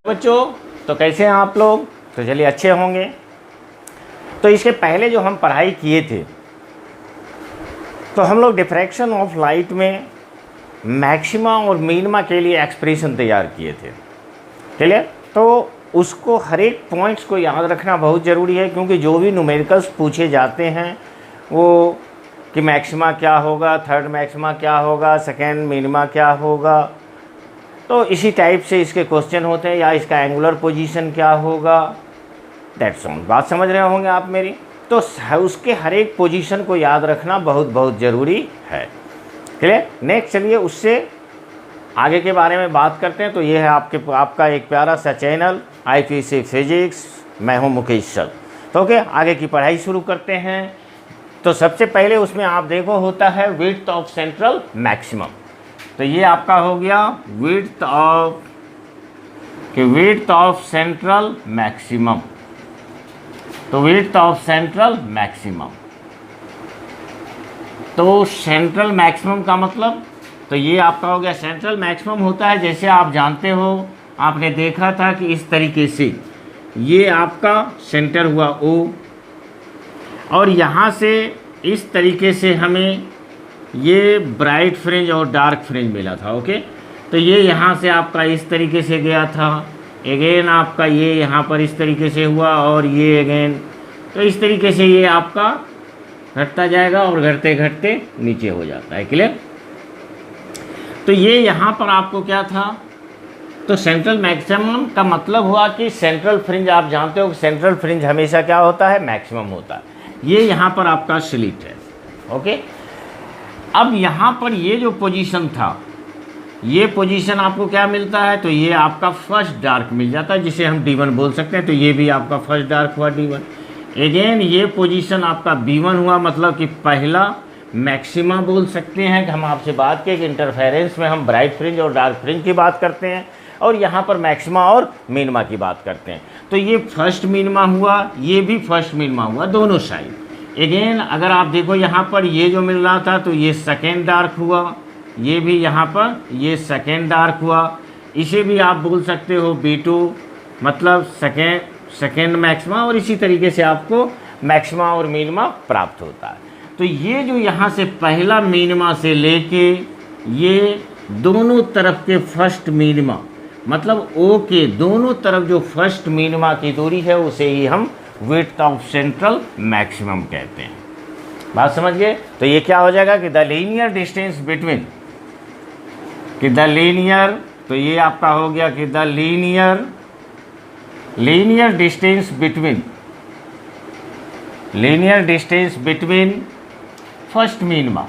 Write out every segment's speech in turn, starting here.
बच्चों, तो कैसे हैं आप लोग? तो चलिए अच्छे होंगे। तो इसके पहले जो हम पढ़ाई किए थे, तो हम लोग डिफ्रैक्शन ऑफ लाइट में मैक्सिमा और मिनिमा के लिए एक्सप्रेशन तैयार किए थे। क्लियर? तो उसको हर एक पॉइंट्स को याद रखना बहुत ज़रूरी है, क्योंकि जो भी न्यूमेरिकल्स पूछे जाते हैं वो कि मैक्सिमा क्या होगा, थर्ड मैक्सिमा क्या होगा, सेकेंड मिनिमा क्या होगा, तो इसी टाइप से इसके क्वेश्चन होते हैं, या इसका एंगुलर पोजीशन क्या होगा। That's all. बात समझ रहे होंगे आप मेरी? तो उसके हर एक पोजीशन को याद रखना बहुत बहुत ज़रूरी है। क्लियर? नेक्स्ट चलिए उससे आगे के बारे में बात करते हैं। तो ये है आपका एक प्यारा सा चैनल IPC फिजिक्स, मैं हूँ मुकेश सर। तो ओके, आगे की पढ़ाई शुरू करते हैं। तो सबसे पहले उसमें आप देखो होता है विड्थ ऑफ सेंट्रल मैक्सिमम। तो ये आपका हो गया विड्थ ऑफ सेंट्रल मैक्सिमम। तो विड्थ ऑफ सेंट्रल मैक्सिमम, तो सेंट्रल मैक्सिमम का मतलब, तो ये आपका हो गया सेंट्रल मैक्सिमम होता है, जैसे आप जानते हो, आपने देखा था कि इस तरीके से ये आपका सेंटर हुआ O, और यहाँ से इस तरीके से हमें ये ब्राइट फ्रिंज और डार्क फ्रिंज मिला था। ओके, तो ये यहाँ से आपका इस तरीके से गया था, अगेन आपका ये यहाँ पर इस तरीके से हुआ, और ये अगेन, तो इस तरीके से ये आपका घटता जाएगा और घटते घटते नीचे हो जाता है। क्लियर? तो ये यहाँ पर आपको क्या था, तो सेंट्रल मैक्सिमम का मतलब हुआ कि सेंट्रल फ्रिंज, आप जानते हो कि सेंट्रल फ्रिंज हमेशा क्या होता है, मैक्सिमम होता है। ये यहाँ पर आपका स्लिट है। ओके, अब यहाँ पर ये जो पोजीशन था, ये पोजीशन आपको क्या मिलता है, तो ये आपका फर्स्ट डार्क मिल जाता है, जिसे हम D1 बोल सकते हैं। तो ये भी आपका फर्स्ट डार्क हुआ D1। अगेन ये पोजीशन आपका B1 हुआ, मतलब कि पहला मैक्सिमा बोल सकते हैं। कि हम आपसे बात किए कि इंटरफेरेंस में हम ब्राइट फ्रिंज और डार्क फ्रिंज की बात करते हैं, और यहाँ पर मैक्सिमा और मिनिमा की बात करते हैं। तो ये फर्स्ट मिनिमा हुआ, ये भी फर्स्ट मिनिमा हुआ, दोनों साइड। अगेन अगर आप देखो यहाँ पर ये जो मिल रहा था, तो ये सेकेंड डार्क हुआ, ये भी यहाँ पर ये सेकेंड डार्क हुआ। इसे भी आप बोल सकते हो B2, मतलब सेकेंड मैक्सिमा, और इसी तरीके से आपको मैक्सिमा और मिनिमा प्राप्त होता है। तो ये जो यहाँ से पहला मिनिमा से लेके ये दोनों तरफ के फर्स्ट मिनिमा, मतलब O के दोनों तरफ जो फर्स्ट मिनिमा की दूरी है, उसे ही हम विड्थ ऑफ सेंट्रल मैक्सिमम कहते हैं। बात समझ गए? तो ये क्या हो जाएगा कि द लीनियर डिस्टेंस बिटवीन, कि द लीनियर, तो ये आपका हो गया कि the linear distance between first minima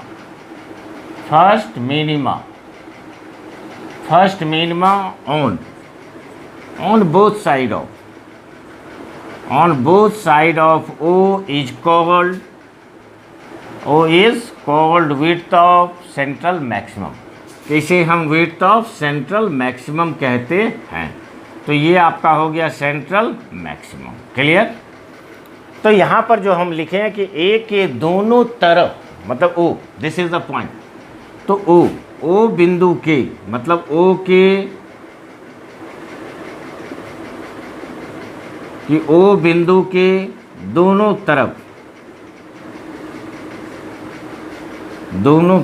on both side of O is called width of central maximum। इसे हम width of central maximum कहते हैं। तो ये आपका हो गया सेंट्रल मैक्सिमम। क्लियर? तो यहाँ पर जो हम लिखे हैं कि A के दोनों तरफ, मतलब O, this is the point. तो O बिंदु के, मतलब O के, कि O बिंदु के दोनों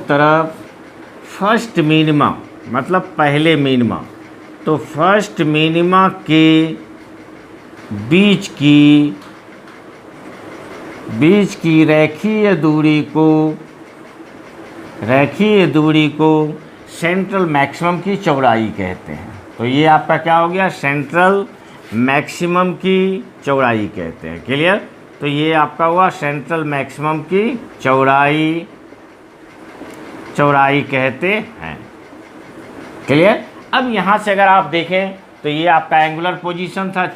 तरफ फर्स्ट मिनिमा, मतलब पहले मिनिमा, तो फर्स्ट मिनिमा के बीच की रेखीय दूरी को सेंट्रल मैक्सिमम की चौड़ाई कहते हैं। तो ये आपका क्या हो गया, सेंट्रल मैक्सिमम की चौड़ाई कहते हैं। क्लियर? तो ये आपका हुआ सेंट्रल मैक्सिमम की चौड़ाई कहते हैं। क्लियर? अब यहाँ से अगर आप देखें, तो ये आपका एंगुलर पोजीशन था।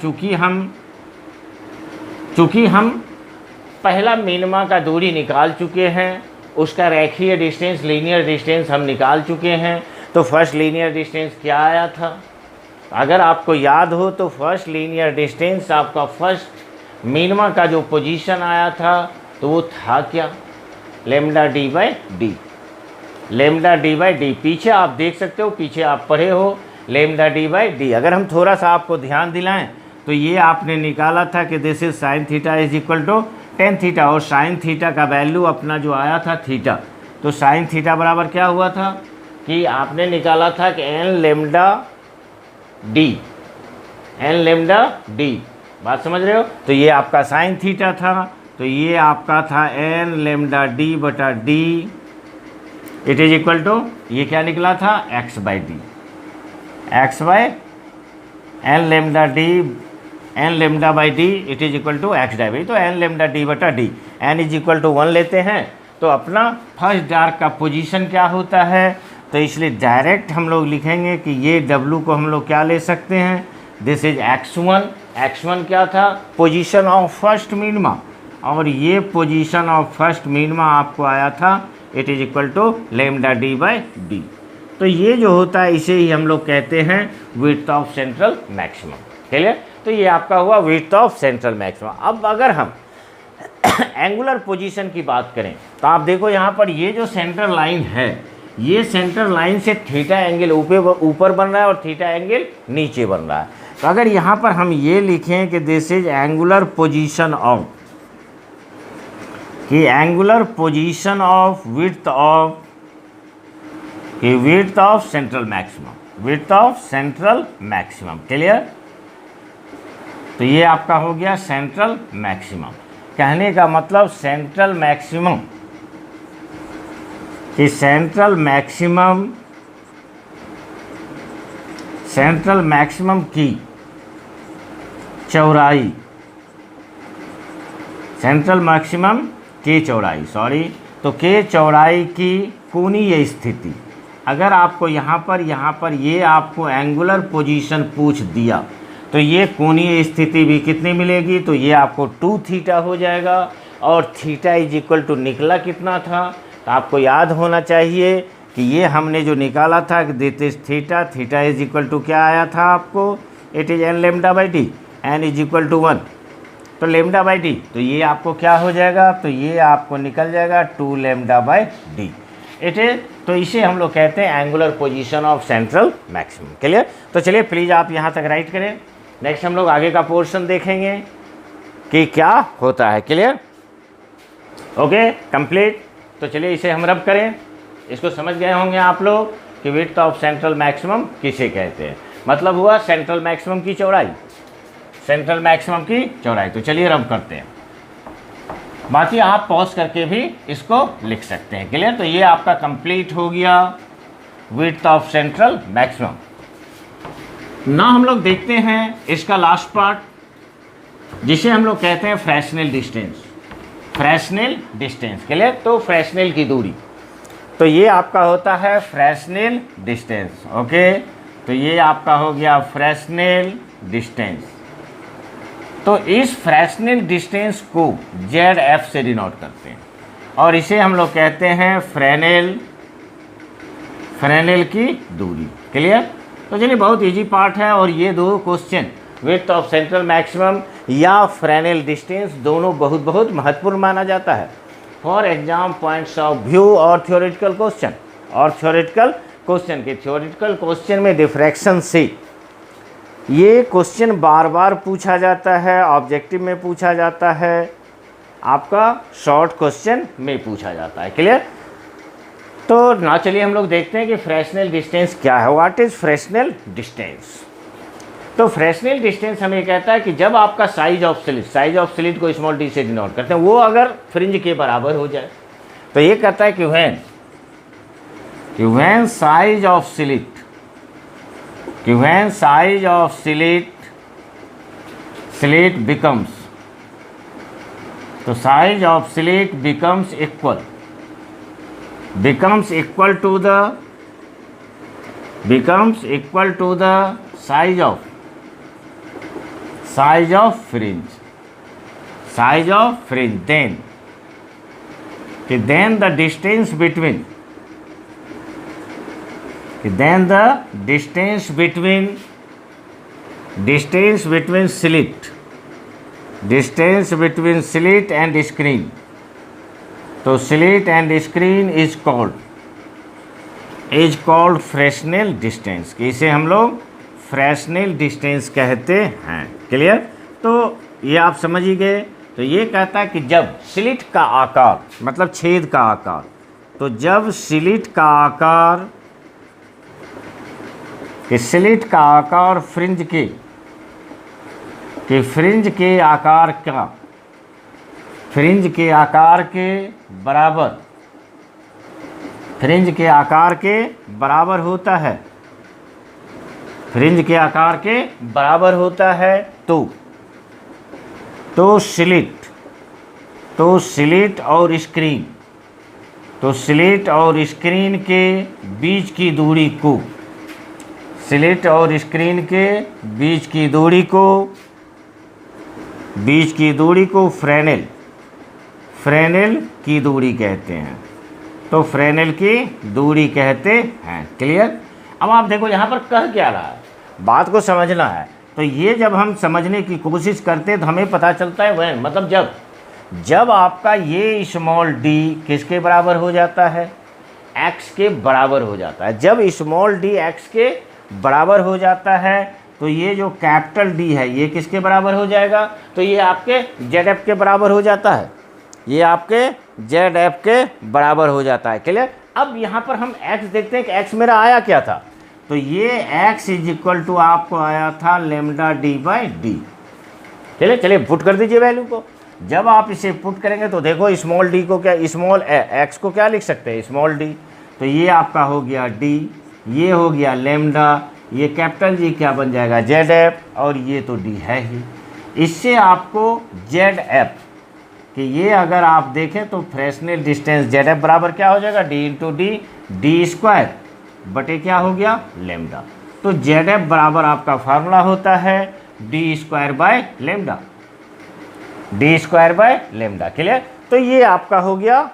चूँकि हम पहला मिनिमा का दूरी निकाल चुके हैं, उसका रेखीय डिस्टेंस, लीनियर डिस्टेंस हम निकाल चुके हैं। तो फर्स्ट लीनियर डिस्टेंस क्या आया था, अगर आपको याद हो, तो फर्स्ट लीनियर डिस्टेंस आपका फर्स्ट मिनिमा का जो पोजीशन आया था, तो वो था क्या, लेमडा डी बाई डी। पीछे आप देख सकते हो, पीछे आप पढ़े हो लेमडा डी बाई डी। अगर हम थोड़ा सा आपको ध्यान दिलाएं तो ये आपने निकाला था कि this is sine theta is equal to tan theta, और साइन थीटा का वैल्यू अपना जो आया था थीटा, तो साइन थीटा बराबर क्या हुआ था कि आपने निकाला था कि n lambda d, n lambda d, बात समझ रहे हो। तो ये आपका साइन थीटा था, तो ये आपका था एन लेमडा डी बटा d, it is equal to ये क्या निकला था x by d, x by n lambda d, n lambda by d it is equal to x डाई बाई, तो एन लेमडा डी बटा d, n is equal to 1 लेते हैं तो अपना फर्स्ट डार्क का पोजीशन क्या होता है, तो इसलिए डायरेक्ट हम लोग लिखेंगे कि ये W को हम लोग क्या ले सकते हैं, दिस इज x1, x1 क्या था पोजीशन ऑफ फर्स्ट मिनिमा, और ये पोजीशन ऑफ फर्स्ट मिनिमा आपको आया था it is equal to lambda d by d. तो ये जो होता है इसे ही हम लोग कहते हैं width of central maximum, clear. तो ये आपका हुआ विड्थ ऑफ सेंट्रल मैक्सिमम। अब अगर हम एंगुलर पोजीशन की बात करें तो आप देखो यहाँ पर ये जो सेंटर लाइन है, ये सेंटर लाइन से थीटा एंगल ऊपर बन रहा है और थीटा एंगल नीचे बन रहा है। तो अगर यहाँ पर हम ये लिखें कि this is angular position of, कि angular position of width of, कि width of central maximum, width of central maximum, clear. तो ये आपका हो गया सेंट्रल मैक्सिमम। कहने का मतलब सेंट्रल मैक्सिमम, कि सेंट्रल मैक्सिमम, सेंट्रल मैक्सिमम की चौड़ाई, सेंट्रल मैक्सिमम की चौड़ाई, सॉरी, तो के चौड़ाई की कोणीय स्थिति। अगर आपको यहाँ पर ये आपको एंगुलर पोजीशन पूछ दिया तो ये कोणीय स्थिति भी कितनी मिलेगी, तो ये आपको 2 थीटा हो जाएगा, और थीटा इज इक्वल टू निकला कितना था, तो आपको याद होना चाहिए कि ये हमने जो निकाला था कि this is theta, theta is equal to क्या आया था आपको, it is n lambda by d, n is equal to 1, तो लेमडा बाई डी, तो ये आपको क्या हो जाएगा, तो ये आपको निकल जाएगा 2 lambda by d, it is. तो इसे हम लोग कहते हैं angular position of central maximum, clear. तो चलिए प्लीज़ आप यहाँ तक राइट करें। नेक्स्ट हम लोग आगे का पोर्शन देखेंगे कि क्या होता है, क्लियर, ओके, कंप्लीट। तो चलिए इसे हम रब करें। इसको समझ गए होंगे आप लोग कि विड्थ ऑफ सेंट्रल मैक्सिमम किसे कहते हैं, मतलब हुआ सेंट्रल मैक्सिमम की चौड़ाई, सेंट्रल मैक्सिमम की चौड़ाई। तो चलिए रब करते हैं, बाकी आप पॉज करके भी इसको लिख सकते हैं, क्लियर। तो ये आपका कंप्लीट हो गया विड्थ ऑफ सेंट्रल मैक्सिमम। ना हम लोग देखते हैं इसका लास्ट पार्ट, जिसे हम लोग कहते हैं fractional distance, fractional distance, clear. तो फ्रैक्शनल की दूरी, तो ये आपका होता है फ्रैक्शनल डिस्टेंस, ओके। तो ये आपका हो गया फ्रैक्शनल डिस्टेंस। तो इस फ्रैक्शनल डिस्टेंस को ZF से डिनोट करते हैं, और इसे हम लोग कहते हैं फ्रेनेल, फ्रेनेल की दूरी, क्लियर। तो चलिए बहुत इजी पार्ट है, और ये दो question width of central maximum या फ्रेनेल डिस्टेंस दोनों बहुत बहुत महत्वपूर्ण माना जाता है for exam points of view और थ्योरेटिकल क्वेश्चन, और थ्योरेटिकल क्वेश्चन के थ्योरेटिकल क्वेश्चन में डिफ्रैक्शन से ये क्वेश्चन बार बार पूछा जाता है, ऑब्जेक्टिव में पूछा जाता है, आपका शॉर्ट क्वेश्चन में पूछा जाता है, क्लियर। तो ना चलिए हम लोग देखते हैं कि फ्रैक्शनल डिस्टेंस क्या है, व्हाट इज फ्रैक्शनल डिस्टेंस। तो फ्रैक्शनल डिस्टेंस हमें कहता है कि जब आपका size of slit, size of slit को स्मॉल डी से डिनोट करते हैं, वो अगर फ्रिंज के बराबर हो जाए, तो ये कहता है कि व्हेन साइज ऑफ स्लिट, कि when size of slit becomes, तो size of slit becomes equal to the size of fringe, then the distance between slit and screen, तो slit and screen is called is called Fresnel distance, इसे हम लोग Fresnel distance कहते हैं। Clear? तो ये आप समझ ही गए। तो ये कहता है कि जब स्लिट का आकार, मतलब छेद का आकार, तो जब स्लिट का आकार, कि स्लिट का आकार फ्रिंज के आकार का, फ्रिंज के आकार के बराबर, फ्रिंज के आकार के बराबर होता है, फ्रिंज के आकार के बराबर होता है, तो स्लिट और स्क्रीन, तो स्लिट और स्क्रीन के बीच की दूरी को, स्लिट और स्क्रीन के बीच की दूरी को फ्रेनेल की दूरी कहते हैं। तो फ्रेनेल की दूरी कहते हैं। क्लियर? अब आप देखो यहाँ पर कह क्या रहा है, बात को समझना है। तो ये जब हम समझने की कोशिश करते हैं तो हमें पता चलता है वह मतलब जब आपका ये स्मॉल डी किसके बराबर हो जाता है, एक्स के बराबर हो जाता है। जब स्मॉल डी एक्स के बराबर हो जाता है तो ये जो कैपिटल डी है ये किसके बराबर हो जाएगा, तो ये आपके जेड एफ के बराबर हो जाता है, ये आपके जेड एफ के बराबर हो जाता है। क्लियर? अब यहाँ पर हम एक्स देखते हैं कि एक्स मेरा आया क्या था, तो ये x इज इक्वल टू आपको आया था लेमडा डी बाई डी। चलिए पुट कर दीजिए वैल्यू को। जब आप इसे पुट करेंगे तो देखो स्मॉल डी को क्या, स्मॉल एक्स को क्या लिख सकते हैं, स्मॉल डी। तो ये आपका हो गया डी, ये हो गया लेमडा, ये कैपिटल जी क्या बन जाएगा, जेड एफ, और ये तो डी है ही। इससे आपको जेड एफ कि ये अगर आप देखें तो फ्रेशनल डिस्टेंस जेड एफ बराबर क्या हो जाएगा, डी इंटू डी स्क्वायर बटे क्या हो गया, लेमडा। तो जेड एफ बराबर आपका फार्मूला होता है D square by lambda, D square by lambda. Clear? तो ये आपका हो गया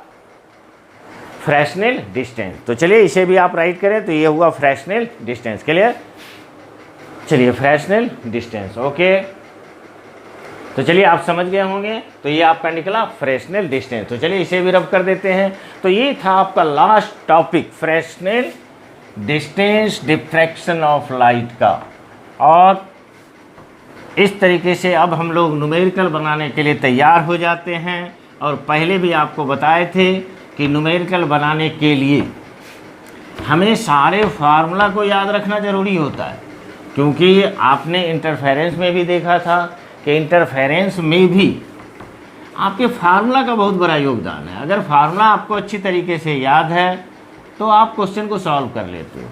फ्रेशनल डिस्टेंस। तो चलिए इसे भी आप राइट करें, तो ये हुआ फ्रेशनल डिस्टेंस। क्लियर? चलिए फ्रेशनल डिस्टेंस, ओके। तो चलिए आप समझ गए होंगे। तो ये आपका निकला फ्रेशनल डिस्टेंस। तो चलिए इसे भी रब कर देते हैं। तो ये था आपका last topic, Fresnel distance diffraction of light का। और इस तरीके से अब हम लोग न्यूमेरिकल बनाने के लिए तैयार हो जाते हैं। और पहले भी आपको बताए थे कि न्यूमेरिकल बनाने के लिए हमें सारे फार्मूला को याद रखना ज़रूरी होता है, क्योंकि आपने इंटरफेरेंस में भी देखा था कि इंटरफेरेंस में भी आपके फार्मूला का बहुत बड़ा योगदान है। अगर फार्मूला आपको अच्छी तरीके से याद है तो आप क्वेश्चन को सॉल्व कर लेते हो।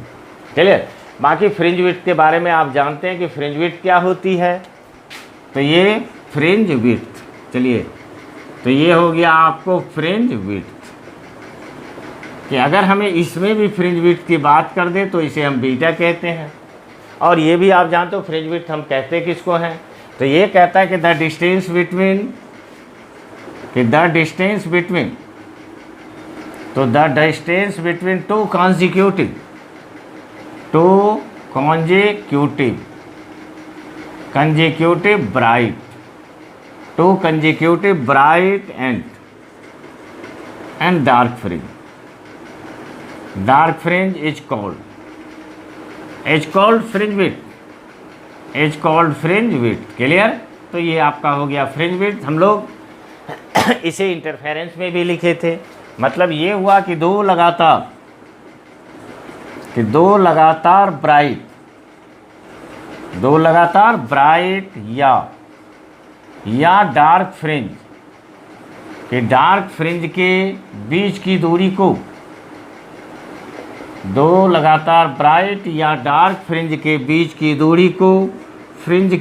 चलिए, बाकी फ्रिंज विड्थ के बारे में आप जानते हैं कि फ्रिंज विड्थ क्या होती है। तो ये फ्रिंज विड्थ, चलिए तो ये हो गया आपको फ्रिंज विड्थ, कि अगर हमें इसमें भी फ्रिंज विड्थ की बात कर दे तो इसे हम बीटा कहते हैं। और ये भी आप जानते हो फ्रिंज विड्थ हम कहते किसको हैं, तो ये कहता है कि द डिस्टेंस बिटवीन, तो the distance between two consecutive bright and dark fringe is called fringe width. Clear? तो ये आपका हो गया फ्रिंज विड्थ। हम लोग इसे इंटरफेरेंस में भी लिखे थे। मतलब ये हुआ कि दो लगातार ब्राइट या डार्क फ्रिंज, कि डार्क फ्रिंज के बीच की दूरी को, दो लगातार ब्राइट या डार्क फ्रिंज के बीच की दूरी को फ्रिंज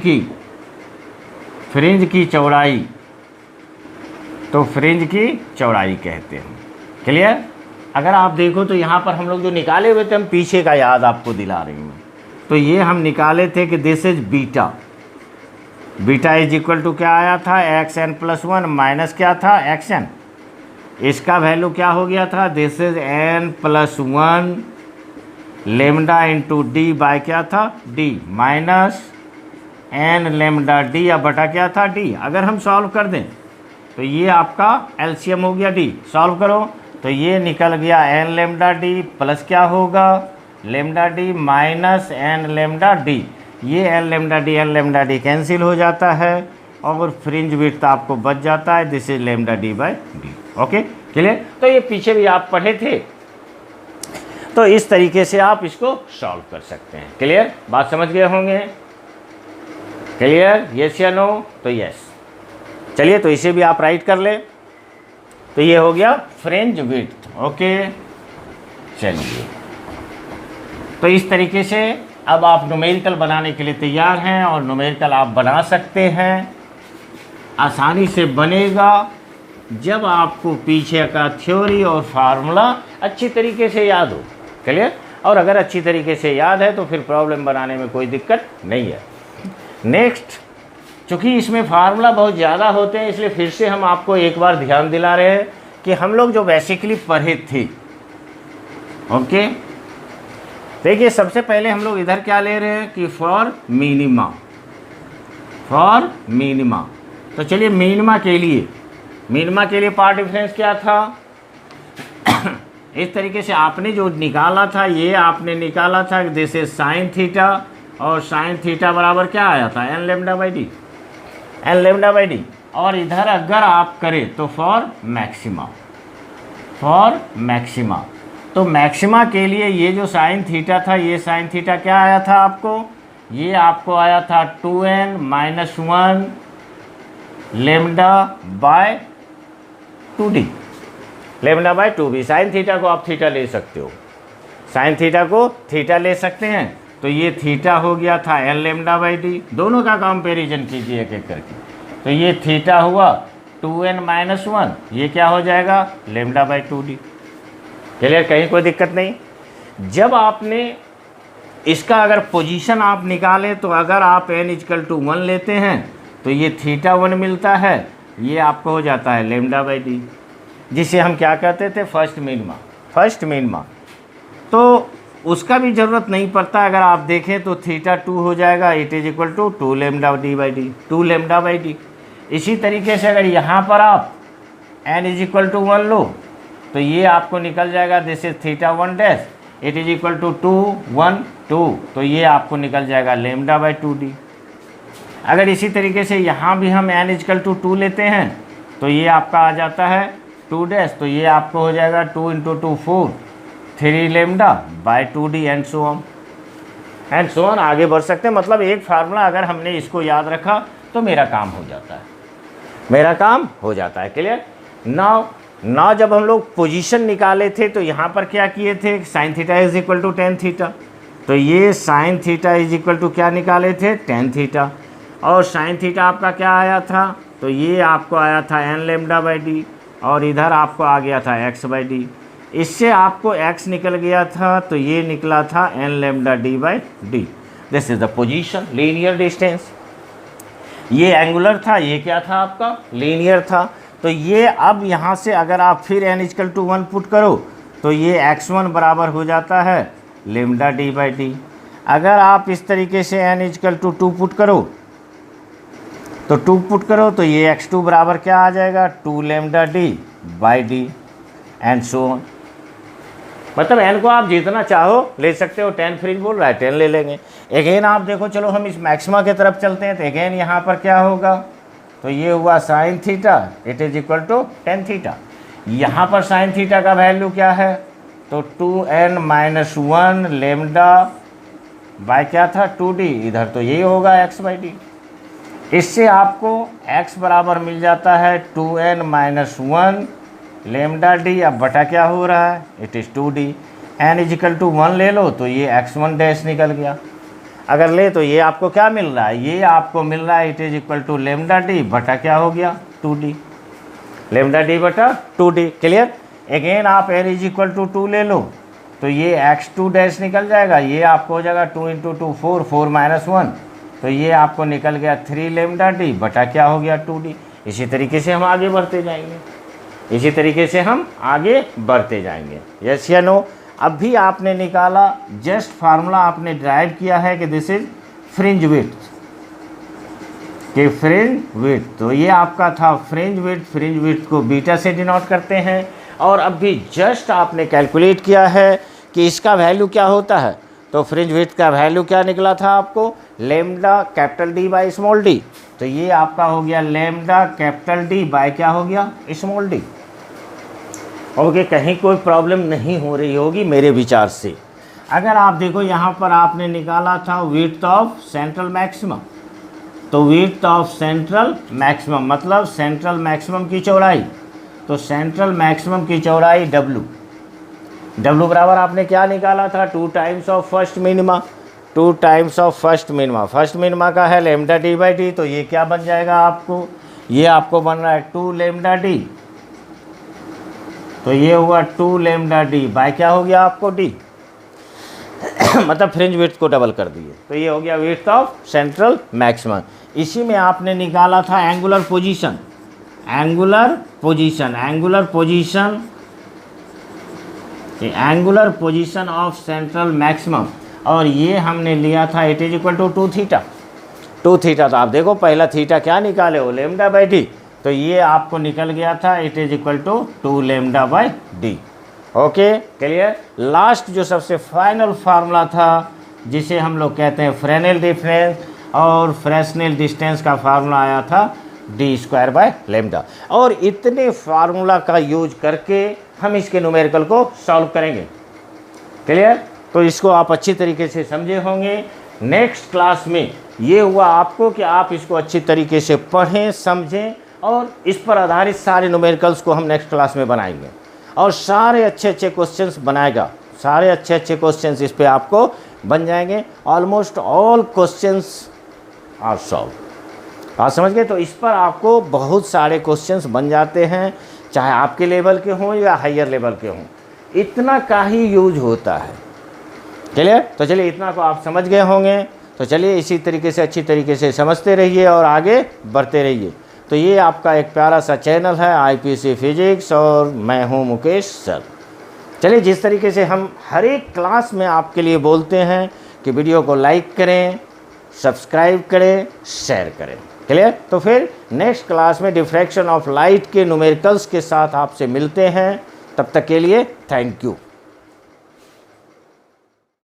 की चौड़ाई, तो फ्रिंज की चौड़ाई कहते हैं। क्लियर? अगर आप देखो तो यहाँ पर हम लोग जो निकाले हुए थे, हम पीछे का याद आपको दिला रही हूँ। तो ये हम निकाले थे कि this is beta is equal to क्या आया था, xn+1 माइनस क्या था, xn। इसका वैल्यू क्या हो गया था, this is n+1 lambda into d by क्या था, d, minus n lambda d या बटा क्या था, डी। अगर हम सॉल्व कर दें तो ये आपका एलसीएम हो गया डी। सॉल्व करो तो ये निकल गया एन लेमडा डी प्लस क्या होगा lambda d minus n lambda d. ये एन लेमडा डी कैंसिल हो जाता है और फ्रिंज विड्थ आपको बच जाता है, this is lambda d by d. Okay clear. तो ये पीछे भी आप पढ़े थे, तो इस तरीके से आप इसको सॉल्व कर सकते हैं। क्लियर, बात समझ गए होंगे। क्लियर, यस या नो? तो यस। चलिए तो इसे भी आप राइट कर ले। तो ये हो गया फ्रिंज विड्थ। ओके चलिए, तो इस तरीके से अब आप न्यूमेरिकल बनाने के लिए तैयार हैं और न्यूमेरिकल आप बना सकते हैं, आसानी से बनेगा जब आपको पीछे का थ्योरी और फार्मूला अच्छी तरीके से याद हो। क्लियर, और अगर अच्छी तरीके से याद है तो फिर प्रॉब्लम बनाने में कोई दिक्कत नहीं है। नेक्स्ट, चूँकि इसमें फार्मूला बहुत ज़्यादा होते हैं इसलिए फिर से हम आपको एक बार ध्यान दिला रहे हैं कि हम लोग जो बेसिकली पढ़े थे। ओके, देखिए सबसे पहले हम लोग इधर क्या ले रहे हैं कि फॉर मिनिमा, तो चलिए मिनिमा के लिए पार्ट डिफरेंस क्या था इस तरीके से आपने जो निकाला था, ये आपने निकाला था दिस इज साइन थीटा, और साइन थीटा बराबर क्या आया था एन लेमडा बाई डी। और इधर अगर आप करें तो फॉर मैक्सिमा, तो मैक्सिमा के लिए ये जो साइन थीटा था, ये साइन थीटा क्या आया था आपको, ये आपको आया था 2n - 1 lambda by 2d, lambda by 2b। Sine theta को आप थीटा ले सकते हो, साइन थीटा को थीटा ले सकते हैं। तो ये थीटा हो गया था एन लेमडा बाई डी, दोनों का कंपैरिजन कीजिए एक एक करके। तो ये थीटा हुआ 2n - 1, ये क्या हो जाएगा लेमडा बाई 2d। क्लियर, कहीं कोई दिक्कत नहीं। जब आपने इसका अगर पोजीशन आप निकालें तो अगर आप n = 1 लेते हैं तो ये थीटा 1 मिलता है, ये आपको हो जाता है लेमडा बाई डी, जिसे हम क्या कहते थे फर्स्ट मिनिमा। तो उसका भी ज़रूरत नहीं पड़ता, अगर आप देखें तो थीटा 2 हो जाएगा, it is equal to 2 lambda by d. इसी तरीके से अगर यहाँ पर आप n = 1 लो तो ये आपको निकल जाएगा this is theta 1 dash, it is equal to 2 1 2, तो ये आपको निकल जाएगा लेमडा बाई 2d। अगर इसी तरीके से यहाँ भी हम n = 2 लेते हैं तो ये आपका आ जाता है 2 डैश, तो ये आपको हो जाएगा 2 × 2 4 3 lambda by 2d and so on आगे बढ़ सकते हैं। मतलब एक फार्मूला अगर हमने इसको याद रखा तो मेरा काम हो जाता है। क्लियर। नाउ जब हम लोग पोजीशन निकाले थे तो यहाँ पर क्या किए थे, sine theta is equal to tan theta, तो ये sine theta is equal to क्या निकाले थे टेन थीटा, और साइन थीटा आपका क्या आया था, तो ये आपको आया था एन लेमडा बाई डी, और इधर आपको आ गया था एक्स बाई डी। इससे आपको x निकल गया था तो ये निकला था n lambda d by d. This is the position, linear distance. ये एंगुलर था, ये क्या था आपका लीनियर था। तो ये अब यहाँ से अगर आप फिर n = 1 पुट करो तो ये x1 बराबर हो जाता है लेमडा डी बाई डी। अगर आप इस तरीके से n = 2 पुट करो तो 2 पुट करो तो ये x2 बराबर क्या आ जाएगा 2 lambda d by D and so on. मतलब n को आप जितना चाहो ले सकते हो, 10 फ्रिंज बोल रहा है 10 ले लेंगे। अगेन आप देखो, चलो हम इस मैक्सिमा की तरफ चलते हैं, तो अगेन यहाँ पर क्या होगा, तो ये हुआ sine theta it is equal to tan theta. यहाँ पर साइन थीटा का वैल्यू क्या है, तो 2n - 1 लेमडा बाय क्या था 2d, इधर तो यही होगा x बाई डी। इससे आपको x बराबर मिल जाता है 2n - 1 लेमडा डी, अब बटा क्या हो रहा है इट इज़ 2d। n = 1 ले लो तो ये x1 डैश निकल गया। अगर ले तो ये आपको क्या मिल रहा है, ये आपको मिल रहा है it is equal to lambda d बटा क्या हो गया 2d, लेमडा डी बटा 2d। क्लियर। अगेन आप n = 2 ले लो तो ये x2 डैश निकल जाएगा, ये आपको हो जाएगा 2 × 2 4 4 - 1, तो ये आपको निकल गया 3 लेमडा डी बटा क्या हो गया 2d। इसी तरीके से हम आगे बढ़ते जाएंगे। यस या नो। अब भी आपने निकाला, जस्ट फार्मूला आपने ड्राइव किया है कि दिस इज फ्रिंज विड्थ, तो ये आपका था फ्रिंज विड्थ को बीटा से डिनोट करते हैं, और अब भी जस्ट आपने कैलकुलेट किया है कि इसका वैल्यू क्या होता है, तो फ्रिंज विड्थ का वैल्यू क्या निकला था आपको, lambda capital D by small D. तो ये आपका हो गया लेमडा कैपिटल डी बाय क्या हो गया, स्मॉल डी। ओके, कहीं कोई प्रॉब्लम नहीं हो रही होगी मेरे विचार से। अगर आप देखो यहाँ पर आपने निकाला था विड्थ ऑफ सेंट्रल मैक्सिमम, तो विड्थ ऑफ सेंट्रल मैक्सिमम मतलब सेंट्रल मैक्सिमम की चौड़ाई, तो सेंट्रल मैक्सिमम की चौड़ाई W बराबर आपने क्या निकाला था, 2 times of first minima, 2 times of first minima. First minima का है लेमडा डी बाई डी, तो ये क्या बन जाएगा आपको, ये आपको बन रहा है 2 लेमडा डी, तो ये हुआ 2 लेमडा डी बाय क्या हो गया आपको डी मतलब फ्रिंज विड्थ को डबल कर दिए, तो ये हो गया विड्थ ऑफ सेंट्रल मैक्सिमम। इसी में आपने निकाला था angular position, angular position of central maximum, और ये हमने लिया था it is equal to 2 theta. तो आप देखो पहला थीटा क्या निकाले हो, लेमडा बाई डी, तो ये आपको निकल गया था it is equal to 2 lambda by d. Okay, clear. Last जो सबसे फाइनल फार्मूला था जिसे हम लोग कहते हैं फ्रेनेल डिफरेंस और फ्रेस्नेल डिस्टेंस का फार्मूला आया था डी स्क्वायर बाय लेमडा, और इतने फार्मूला का यूज करके हम इसके न्यूमेरिकल को सॉल्व करेंगे। क्लियर, तो इसको आप अच्छी तरीके से समझे होंगे। नेक्स्ट क्लास में ये हुआ आपको कि आप इसको अच्छी तरीके से पढ़ें, समझें, और इस पर आधारित सारे न्यूमेरिकल्स को हम नेक्स्ट क्लास में बनाएंगे, और सारे अच्छे क्वेश्चंस बनाएगा, सारे अच्छे क्वेश्चंस इस पे आपको बन जाएंगे। Almost all questions are solve. आप समझ गए, तो इस पर आपको बहुत सारे क्वेश्चंस बन जाते हैं, चाहे आपके लेवल के हों या हायर लेवल के हों, इतना का ही यूज होता है। चलिए, तो चलिए इतना को आप समझ गए होंगे, तो चलिए इसी तरीके से अच्छी तरीके से समझते रहिए और आगे बढ़ते रहिए। तो ये आपका एक प्यारा सा चैनल है IPC फिजिक्स, और मैं हूँ मुकेश सर। चलिए, जिस तरीके से हम हर एक क्लास में आपके लिए बोलते हैं कि वीडियो को लाइक करें, सब्सक्राइब करें, शेयर करें। क्लियर, तो फिर नेक्स्ट क्लास में डिफ्रैक्शन ऑफ लाइट के न्यूमेरिकल्स के साथ आपसे मिलते हैं। तब तक के लिए थैंक यू।